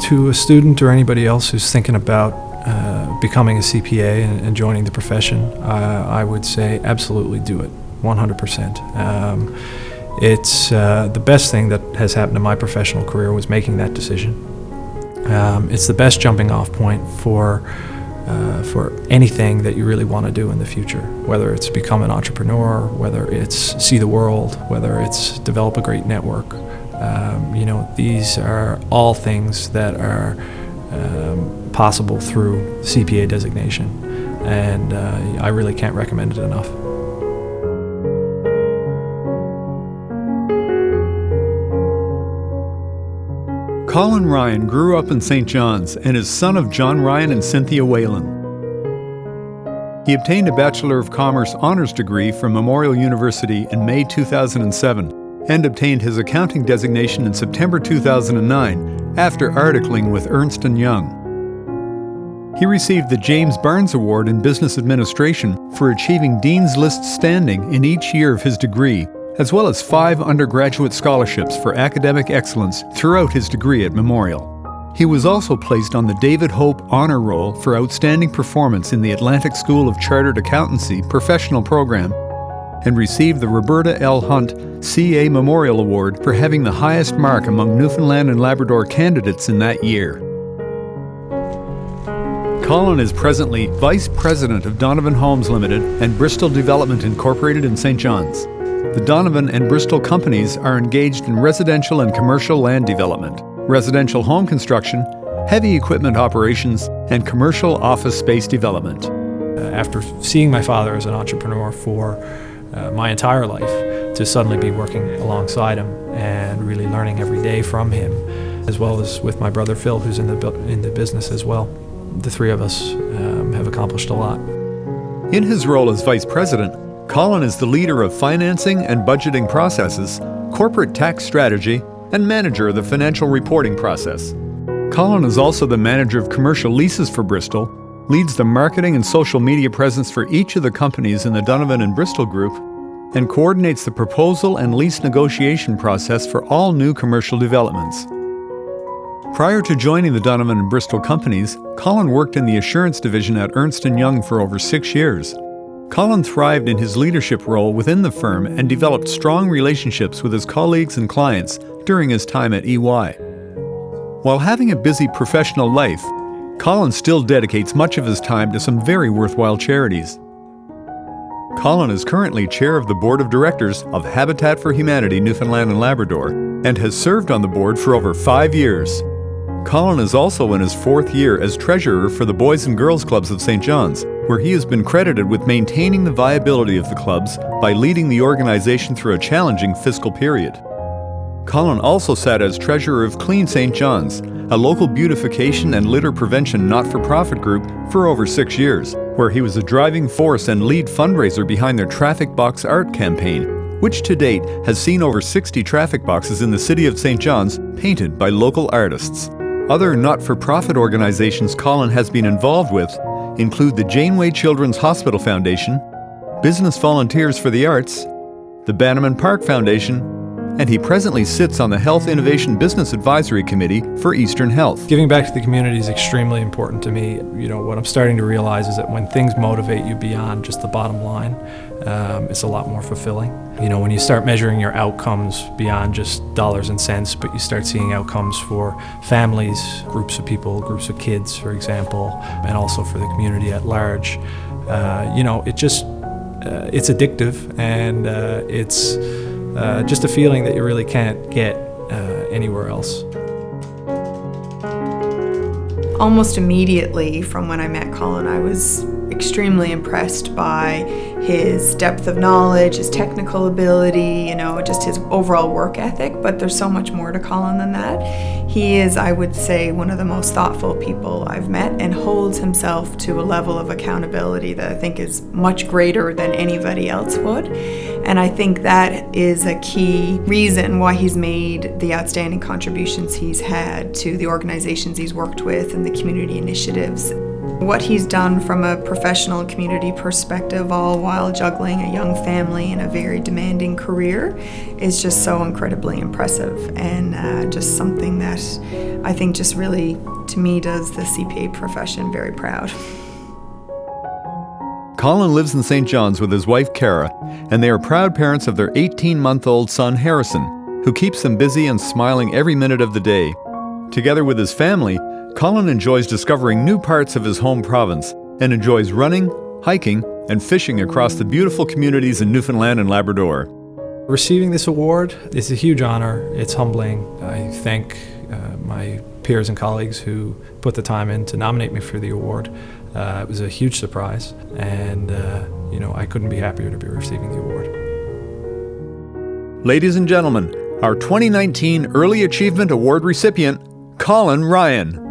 To a student or anybody else who's thinking about becoming a CPA and joining the profession, I would say absolutely do it, 100%. It's the best thing that has happened in my professional career was making that decision. It's the best jumping off point for anything that you really want to do in the future, whether it's become an entrepreneur, whether it's see the world, whether it's develop a great network. These are all things that are possible through CPA designation, and I really can't recommend it enough. Colin Ryan grew up in St. John's and is son of John Ryan and Cynthia Whalen. He obtained a Bachelor of Commerce honors degree from Memorial University in May 2007 and obtained his accounting designation in September 2009 after articling with Ernst & Young. He received the James Barnes Award in Business Administration for achieving Dean's List standing in each year of his degree, as well as 5 undergraduate scholarships for academic excellence throughout his degree at Memorial. He was also placed on the David Hope Honor Roll for outstanding performance in the Atlantic School of Chartered Accountancy Professional Program and received the Roberta L. Hunt CA Memorial Award for having the highest mark among Newfoundland and Labrador candidates in that year. Colin is presently Vice President of Donovan Homes Limited and Bristol Development Incorporated in St. John's. The Donovan and Bristol companies are engaged in residential and commercial land development, residential home construction, heavy equipment operations, and commercial office space development. After seeing my father as an entrepreneur for my entire life, to suddenly be working alongside him and really learning every day from him, as well as with my brother Phil, who's in the business as well. The three of us have accomplished a lot. In his role as Vice President, Colin is the leader of financing and budgeting processes, corporate tax strategy, and manager of the financial reporting process. Colin is also the manager of commercial leases for Bristol, leads the marketing and social media presence for each of the companies in the Donovan and Bristol group, and coordinates the proposal and lease negotiation process for all new commercial developments. Prior to joining the Donovan and Bristol companies, Colin worked in the assurance division at Ernst & Young for over 6 years. Colin thrived in his leadership role within the firm and developed strong relationships with his colleagues and clients during his time at EY. While having a busy professional life, Colin still dedicates much of his time to some very worthwhile charities. Colin is currently chair of the board of directors of Habitat for Humanity Newfoundland and Labrador and has served on the board for over 5 years. Colin is also in his 4th year as treasurer for the Boys and Girls Clubs of St. John's, where he has been credited with maintaining the viability of the clubs by leading the organization through a challenging fiscal period. Colin also sat as treasurer of Clean St. John's, a local beautification and litter prevention not-for-profit group, for over 6 years, where he was a driving force and lead fundraiser behind their Traffic Box Art campaign, which to date has seen over 60 traffic boxes in the city of St. John's painted by local artists. Other not-for-profit organizations Colin has been involved with include the Janeway Children's Hospital Foundation, Business Volunteers for the Arts, the Bannerman Park Foundation, and he presently sits on the Health Innovation Business Advisory Committee for Eastern Health. Giving back to the community is extremely important to me. What I'm starting to realize is that when things motivate you beyond just the bottom line, it's a lot more fulfilling. When you start measuring your outcomes beyond just dollars and cents, but you start seeing outcomes for families, groups of people, groups of kids, for example, and also for the community at large, it's addictive, and it's just a feeling that you really can't get anywhere else. Almost immediately from when I met Colin, I was extremely impressed by his depth of knowledge, his technical ability, just his overall work ethic, but there's so much more to Colin than that. He is, I would say, one of the most thoughtful people I've met and holds himself to a level of accountability that I think is much greater than anybody else would. And I think that is a key reason why he's made the outstanding contributions he's had to the organizations he's worked with and the community initiatives. What he's done from a professional community perspective, all while juggling a young family and a very demanding career, is just so incredibly impressive, and just something that that I think just really, to me, does the CPA profession very proud. Colin lives in St. John's with his wife, Kara, and they are proud parents of their 18-month-old son, Harrison, who keeps them busy and smiling every minute of the day. Together with his family, Colin enjoys discovering new parts of his home province and enjoys running, hiking, and fishing across the beautiful communities in Newfoundland and Labrador. Receiving this award is a huge honor. It's humbling. I thank my peers and colleagues who put the time in to nominate me for the award. It was a huge surprise, and I couldn't be happier to be receiving the award. Ladies and gentlemen, our 2019 Early Achievement Award recipient, Colin Ryan.